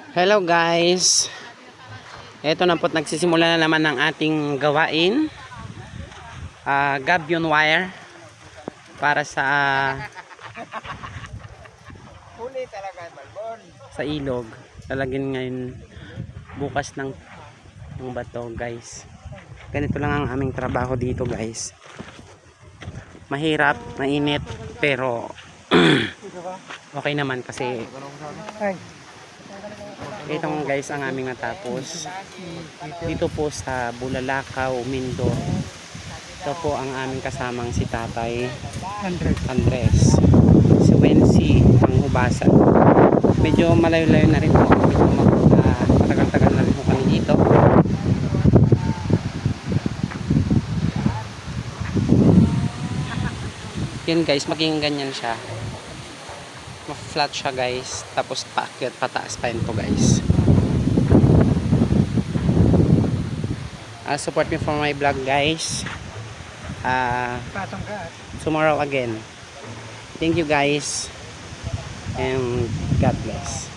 Hello guys. Ito na po, nagsisimula na naman ng ating gawain. Gabion wire para Huli talaga, Balbon. sa ilog. Lalagyan ngayon bukas ng bato guys. Ganito lang ang aming trabaho dito guys. Mahirap, mainit, pero okay naman kasi itong guys ang aming natapos dito po sa Bulalakaw, Mindoro. Ito po ang aming kasamang si Tatay Andres, si Wency ang hubasan. Medyo malayo-layo na rin po, medyo matagal-tagal na rin po kami dito. Yun guys, maging ganyan siya, ma-flat siya guys, tapos paakyat pataas pa yun to guys. Support me for my vlog guys. Tomorrow again. Thank you guys and God bless.